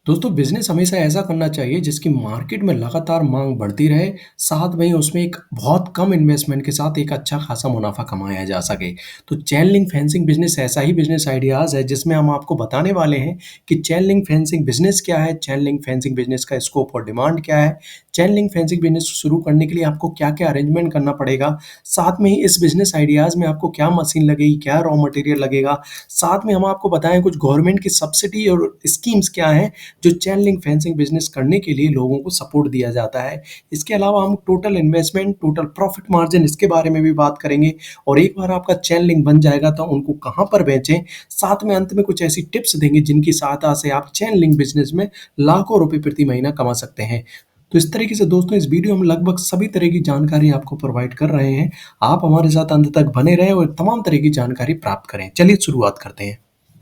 दोस्तों बिज़नेस हमेशा ऐसा करना चाहिए जिसकी मार्केट में लगातार माँग बढ़ती रहे, साथ में ही उसमें एक बहुत कम इन्वेस्टमेंट के साथ एक अच्छा खासा मुनाफ़ा कमाया जा सके। तो चेन लिंक फेंसिंग बिज़नेस ऐसा ही बिज़नेस आइडियाज़ है जिसमें हम आपको बताने वाले हैं कि चेन लिंक फेंसिंग बिज़नेस क्या है, चेन लिंक फेंसिंग बिज़नेस का स्कोप और डिमांड क्या है, चेन लिंक फेंसिंग बिज़नेस शुरू करने के लिए आपको क्या-क्या अरेंजमेंट करना पड़ेगा, साथ में ही इस बिज़नेस आइडियाज़ में आपको क्या मशीन लगेगी, क्या रॉ मटेरियल लगेगा, साथ में हम आपको बताएँ कुछ गवर्नमेंट की सब्सिडी और स्कीम्स क्या हैं जो चेन लिंक फेंसिंग बिज़नेस करने के लिए लोगों को सपोर्ट दिया जाता है। इसके अलावा हम total investment, total profit margin इसके बारे में भी बात करेंगे और एक बार आपका चेन लिंक बन जाएगा तो उनको कहाँ पर बेचें। साथ में अंत में कुछ ऐसी टिप्स देंगे जिनकी सहायता से आप चेन लिंक बिज़नेस में लाखों रुपए प्रति महीना कमा सकते हैं। तो इस तरीके से दोस्तों इस वीडियो में लगभग सभी तरह की जानकारी आपको प्रोवाइड कर रहे हैं। आप हमारे साथ अंत तक बने रहें और तमाम तरह की जानकारी प्राप्त करें। चलिए शुरुआत करते हैं।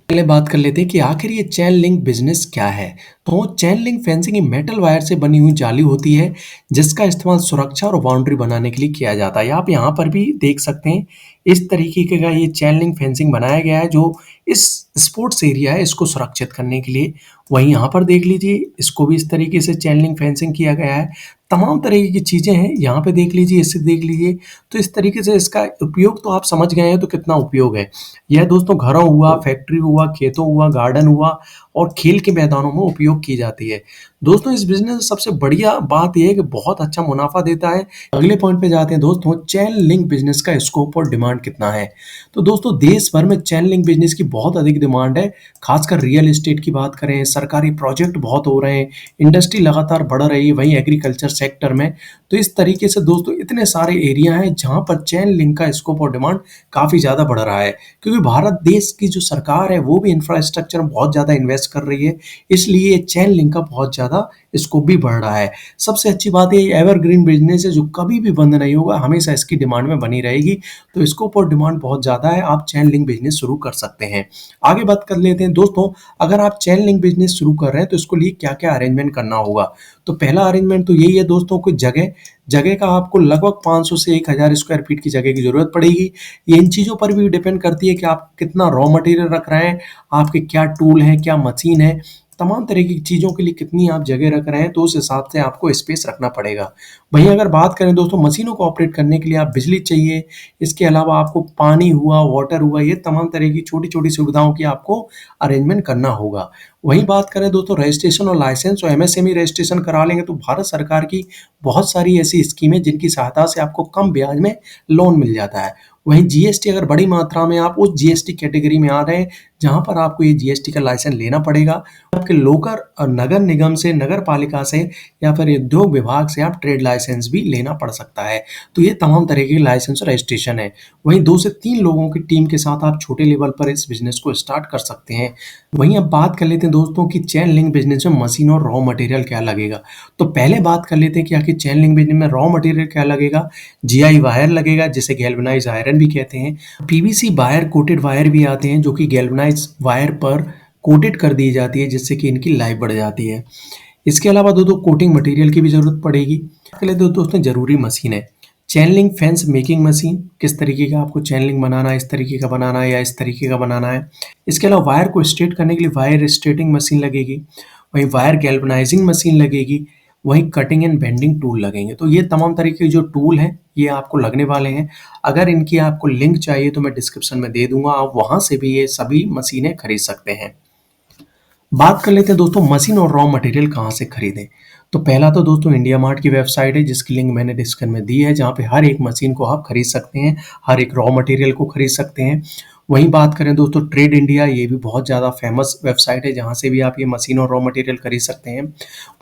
पहले बात कर लेते हैं कि आखिर ये चेन लिंक बिजनेस क्या है। तो chain link fencing metal wire से बनी हुई जाली होती है जिसका इस्तेमाल सुरक्षा और बाउंड्री बनाने के लिए किया जाता है। आप यहाँ पर भी देख सकते हैं इस तरीके का ये चेन लिंक फेंसिंग बनाया गया है जो इस स्पोर्ट्स एरिया है इसको सुरक्षित करने के लिए। वहीं यहाँ पर देख लीजिए इसको भी इस तरीके से चेन लिंक फेंसिंग किया गया है। तमाम तरह की चीज़ें हैं यहाँ पे देख लीजिए, इससे देख लीजिए। तो इस तरीके से इसका उपयोग तो आप समझ गए हैं तो कितना उपयोग है। यह दोस्तों घरों हुआ, फैक्ट्री हुआ, खेतों हुआ, गार्डन हुआ और खेल के मैदानों में उपयोग की जाती है। दोस्तों इस बिज़नेस में सबसे बढ़िया बात ये है कि बहुत अच्छा मुनाफ़ा देता है। अगले पॉइंट पे जाते हैं दोस्तों, चेन लिंक बिज़नेस का स्कोप और डिमांड कितना है। तो दोस्तों देश भर में चेन लिंक बिज़नेस की बहुत अधिक डिमांड है। खासकर रियल एस्टेट की बात करें, सरकारी प्रोजेक्ट बहुत हो रहे हैं, इंडस्ट्री लगातार बढ़ रही है, वहीं एग्रीकल्चर सेक्टर में। तो इस तरीके से दोस्तों इतने सारे एरिया हैं जहाँ पर चेन लिंक का स्कोप और डिमांड काफ़ी ज़्यादा बढ़ रहा है। क्योंकि भारत देश की जो सरकार है वो भी इंफ्रास्ट्रक्चर में बहुत ज़्यादा इन्वेस्ट कर रही है, इसलिए चेन लिंक का बहुत ज़्यादा स्कोप भी बढ़ रहा है। सबसे अच्छी बात ये एवरग्रीन बिजनेस है जो कभी भी बंद नहीं होगा, हमेशा इसकी डिमांड में बनी रहेगी। तो स्कोप और डिमांड बहुत ज़्यादा है, आप चेन लिंक बिजनेस शुरू कर सकते हैं। आगे बात कर लेते हैं दोस्तों, अगर आप चेन लिंक बिजनेस शुरू कर रहे हैं तो इसको लिए क्या क्या अरेंजमेंट करना होगा। तो पहला अरेंजमेंट तो यही है दोस्तों कि जगह जगह का आपको लगभग 500 से 1000 स्क्वायर फीट की जगह की ज़रूरत पड़ेगी। ये इन चीज़ों पर भी डिपेंड करती है कि आप कितना रॉ मटेरियल रख रहे हैं, आपके क्या टूल हैं, क्या मशीन है, तमाम तरह की चीज़ों के लिए कितनी आप जगह रख रहे हैं, तो उस हिसाब से आपको स्पेस रखना पड़ेगा। वहीं अगर बात करें दोस्तों मशीनों को ऑपरेट करने के लिए आप बिजली चाहिए, इसके अलावा आपको पानी हुआ, वाटर हुआ, ये तमाम तरह की छोटी-छोटी सुविधाओं की आपको अरेंजमेंट करना होगा। वहीं बात करें दोस्तों रजिस्ट्रेशन और लाइसेंस और एमएसएमई रजिस्ट्रेशन करा लेंगे तो भारत सरकार की बहुत सारी ऐसी स्कीमें जिनकी सहायता से आपको कम ब्याज में लोन मिल जाता है। वहीं जीएसटी अगर बड़ी मात्रा में आप उस जीएसटी कैटेगरी में आ रहे हैं जहाँ पर आपको ये जीएसटी का लाइसेंस लेना पड़ेगा। आपके लोकल नगर निगम से, नगर पालिका से या फिर उद्योग विभाग से आप ट्रेड लाइसेंस भी लेना पड़ सकता है। तो ये तमाम तरह के लाइसेंस और रजिस्ट्रेशन है। वहीं 2 से 3 लोगों की टीम के साथ आप छोटे लेवल पर इस बिज़नेस को स्टार्ट कर सकते हैं। वहीं अब बात कर लेते हैं दोस्तों कि चेन लिंक बिज़नेस में मशीन और रॉ मटेरियल क्या लगेगा। तो पहले बात कर लेते हैं कि आखिर चेन लिंक बिज़नेस में रॉ मटेरियल क्या लगेगा। जीआई वायर लगेगा जिसे गैल्वेनाइज्ड आयरन भी कहते हैं। पीवीसी वायर कोटेड वायर भी आते हैं जो कि गैल्वेनाइज्ड वायर पर कोटेड कर दी जाती है जिससे कि इनकी लाइफ बढ़ जाती है। इसके अलावा दोस्तों कोटिंग मटेरियल की भी ज़रूरत पड़ेगी। इसके लिए दोस्तों ज़रूरी मशीन है chain link fence making machine. किस तरीके का आपको चेन लिंक बनाना है, इस तरीके का बनाना है या इस तरीके का बनाना है। इसके अलावा वायर को स्ट्रेट करने के लिए वायर स्ट्रेटिंग मशीन लगेगी। वहीं वायर गैल्वेनाइजिंग मशीन लगेगी। वहीं कटिंग एंड बेंडिंग टूल लगेंगे। तो ये तमाम तरीके के जो टूल हैं ये आपको लगने वाले हैं। अगर इनकी आपको लिंक चाहिए तो मैं डिस्क्रिप्शन में दे दूंगा, आप वहां से भी ये सभी मशीनें खरीद सकते हैं। बात कर लेते हैं दोस्तों मशीन और रॉ मटेरियल कहाँ से खरीदें। तो पहला तो दोस्तों इंडिया मार्ट की वेबसाइट है जिसकी लिंक मैंने डिस्क्रिप्शन में दी है, जहाँ पे हर एक मशीन को आप खरीद सकते हैं, हर एक रॉ मटेरियल को खरीद सकते हैं। वहीं बात करें दोस्तों ट्रेड इंडिया, ये भी बहुत ज़्यादा फेमस वेबसाइट है जहाँ से भी आप ये मशीन और रॉ मटेरियल खरीद सकते हैं।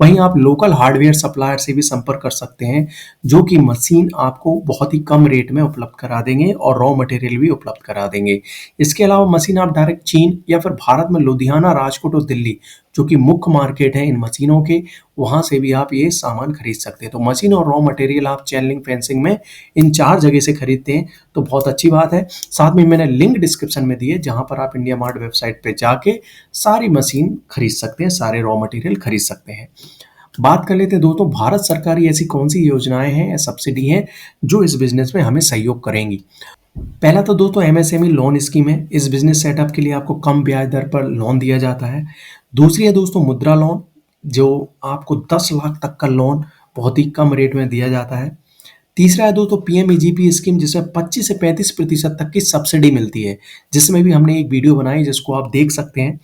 वहीं आप लोकल हार्डवेयर सप्लायर से भी संपर्क कर सकते हैं जो कि मशीन आपको बहुत ही कम रेट में उपलब्ध करा देंगे और रॉ मटेरियल भी उपलब्ध करा देंगे। इसके अलावा मशीन आप डायरेक्ट चीन या फिर भारत में लुधियाना, राजकोट और दिल्ली जो कि मुख्य मार्केट है इन मशीनों के, वहाँ से भी आप ये सामान खरीद सकते हैं। तो मशीन और रॉ मटेरियल आप चेन लिंक फेंसिंग में इन 4 जगह से खरीदते हैं तो बहुत अच्छी बात है। साथ में मैंने लिंक डिस्क्रिप्शन में दी है जहाँ पर आप इंडिया मार्ट वेबसाइट पे जाके सारी मशीन खरीद सकते हैं, सारे रॉ मटेरियल खरीद सकते हैं। बात कर लेते हैं दोस्तों भारत सरकार की ऐसी कौन सी योजनाएं हैं या सब्सिडी हैं जो इस बिजनेस में हमें सहयोग करेंगी। पहला तो दोस्तों एमएसएमई लोन स्कीम है। इस बिजनेस सेटअप के लिए आपको कम ब्याज दर पर लोन दिया जाता है। दूसरी है दोस्तों मुद्रा लोन, जो आपको 10 लाख तक का लोन बहुत ही कम रेट में दिया जाता है। तीसरा है दोस्तों पीएमईजीपी स्कीम, जिसमें 25 से 35% तक की सब्सिडी मिलती है, जिसमें भी हमने एक वीडियो बनाई जिसको आप देख सकते हैं।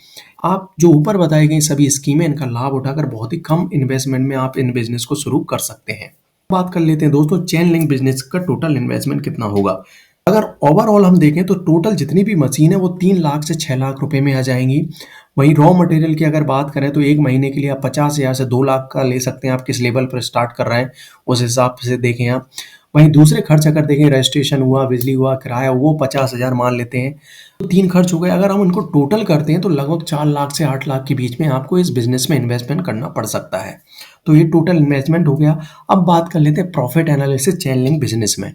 आप जो ऊपर बताई गई सभी स्कीमें, इनका लाभ उठाकर बहुत ही कम इन्वेस्टमेंट में आप इन बिज़नेस को शुरू कर सकते हैं। बात कर लेते हैं दोस्तों चेन लिंक बिज़नेस का टोटल इन्वेस्टमेंट कितना होगा। अगर ओवरऑल हम देखें तो टोटल जितनी भी मशीन है वो 3 लाख से 6 लाख रुपए में आ जाएँगी। वहीं रॉ मटेरियल की अगर बात करें तो 1 महीने के लिए आप 50,000 से 2 लाख का ले सकते हैं, आप किस लेवल पर स्टार्ट कर रहे हैं, उस हिसाब से देखें आप। वहीं दूसरे खर्च अगर देखें, रजिस्ट्रेशन हुआ, बिजली हुआ, किराया, वो 50,000 मान लेते हैं। तो 3 खर्च हो गए। अगर हम इनको टोटल करते हैं तो लगभग 4 लाख से 8 लाख के बीच में आपको इस बिज़नेस में इन्वेस्टमेंट करना पड़ सकता है। तो ये टोटल इन्वेस्टमेंट हो गया। अब बात कर लेते हैं profit analysis chain link business में।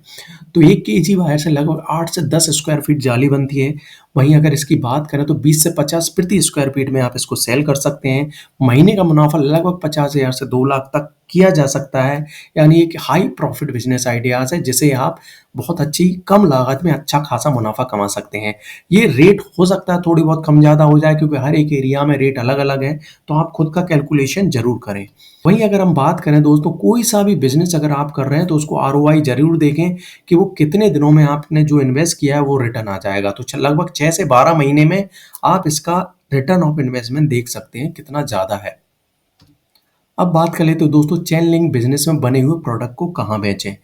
तो 1 केजी वायर से लगभग 8 से 10 स्क्वायर फीट जाली बनती है। वहीं अगर इसकी बात करें तो 20 से 50 प्रति स्क्वायर फीट में आप इसको सेल कर सकते हैं। महीने का मुनाफा लगभग 50,000 से 2 लाख तक किया जा सकता है। यानी एक हाई प्रॉफिट बिज़नेस आइडियाज़ है, जिसे आप बहुत अच्छी कम लागत में अच्छा खासा मुनाफा कमा सकते हैं। ये रेट हो सकता है थोड़ी बहुत कम ज़्यादा हो जाए, क्योंकि हर एक एरिया में रेट अलग-अलग है, तो आप खुद का कैलकुलेशन ज़रूर करें। वहीं अगर हम बात करें दोस्तों, कोई सा भी बिज़नेस अगर आप कर रहे हैं तो उसको आरओआई ज़रूर देखें कि वो कितने दिनों में आपने जो इन्वेस्ट किया है वो रिटर्न आ जाएगा। तो लगभग 6 से 12 महीने में आप इसका रिटर्न ऑफ इन्वेस्टमेंट देख सकते हैं कितना ज़्यादा है। अब बात कर लेते हैं दोस्तों चेन लिंक बिजनेस में बने हुए प्रोडक्ट को कहाँ बेचें।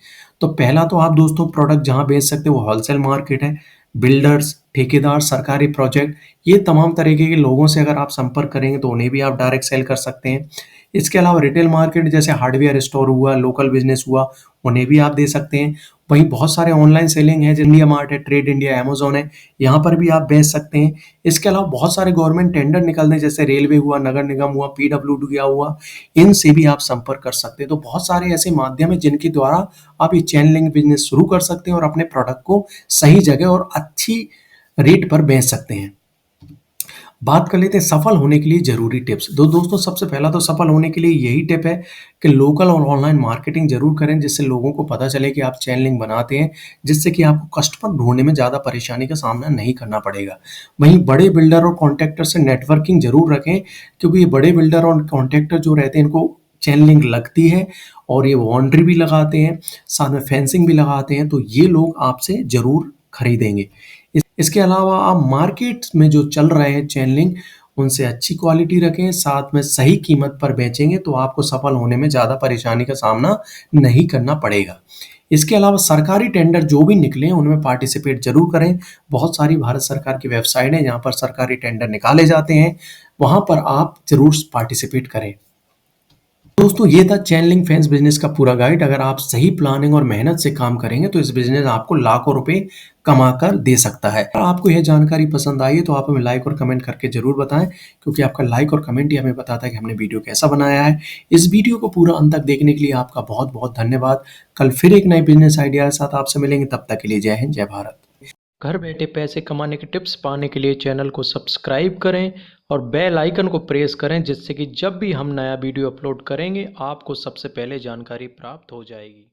तो पहला तो आप दोस्तों प्रोडक्ट जहाँ बेच सकते हो वो होलसेल मार्केट है। बिल्डर्स, ठेकेदार, सरकारी प्रोजेक्ट, ये तमाम तरीके के लोगों से अगर आप संपर्क करेंगे तो उन्हें भी आप डायरेक्ट सेल कर सकते हैं। इसके अलावा रिटेल मार्केट जैसे हार्डवेयर स्टोर हुआ, लोकल बिजनेस हुआ, उन्हें भी आप दे सकते हैं। वहीं बहुत सारे ऑनलाइन सेलिंग है, इंडिया मार्ट है, ट्रेड इंडिया, अमेज़न है, यहाँ पर भी आप बेच सकते हैं। इसके अलावा बहुत सारे गवर्नमेंट टेंडर निकलते हैं, जैसे रेलवे हुआ, नगर निगम हुआ, पीडब्ल्यूडी हुआ, इनसे भी आप संपर्क कर सकते हैं। तो बहुत सारे ऐसे माध्यम हैं जिनके द्वारा आप ये चेन लिंक बिज़नेस शुरू कर सकते हैं और अपने प्रोडक्ट को सही जगह और अच्छी रेट पर बेच सकते हैं। बात कर लेते हैं सफल होने के लिए ज़रूरी टिप्स। दोस्तों सबसे पहला तो सफल होने के लिए यही टिप है कि लोकल और ऑनलाइन मार्केटिंग ज़रूर करें, जिससे लोगों को पता चले कि आप चैन लिंक बनाते हैं, जिससे कि आपको कस्टमर ढूँढने में ज़्यादा परेशानी का सामना नहीं करना पड़ेगा। वहीं बड़े बिल्डर और कॉन्ट्रैक्टर से नेटवर्किंग ज़रूर रखें, क्योंकि ये बड़े बिल्डर और कॉन्ट्रैक्टर जो रहते हैं इनको चैन लिंक लगती है और ये बाउंड्री भी लगाते हैं, साथ में फेंसिंग भी लगाते हैं, तो ये लोग आपसे ज़रूर खरीदेंगे। इसके अलावा आप मार्केट में जो चल रहे हैं चेन लिंक, उनसे अच्छी क्वालिटी रखें, साथ में सही कीमत पर बेचेंगे तो आपको सफल होने में ज़्यादा परेशानी का सामना नहीं करना पड़ेगा। इसके अलावा सरकारी टेंडर जो भी निकले उनमें पार्टिसिपेट ज़रूर करें। बहुत सारी भारत सरकार की वेबसाइट है जहाँ पर सरकारी टेंडर निकाले जाते हैं, वहाँ पर आप ज़रूर पार्टिसिपेट करें। दोस्तों ये था चेन लिंक फेंस बिजनेस का पूरा गाइड। अगर आप सही प्लानिंग और मेहनत से काम करेंगे तो इस बिजनेस आपको लाखों रुपए कमा कर दे सकता है। अगर आपको यह जानकारी पसंद आई है तो आप हमें लाइक और कमेंट करके जरूर बताएं, क्योंकि आपका लाइक और कमेंट ही हमें बताता है कि हमने वीडियो कैसा बनाया है। इस वीडियो को पूरा अंत तक देखने के लिए आपका बहुत बहुत धन्यवाद। कल फिर एक नए बिजनेस आइडिया के साथ आपसे मिलेंगे, तब तक के लिए जय हिंद, जय भारत। घर बैठे पैसे कमाने के टिप्स पाने के लिए चैनल को सब्सक्राइब करें और बेल आइकन को प्रेस करें, जिससे कि जब भी हम नया वीडियो अपलोड करेंगे आपको सबसे पहले जानकारी प्राप्त हो जाएगी।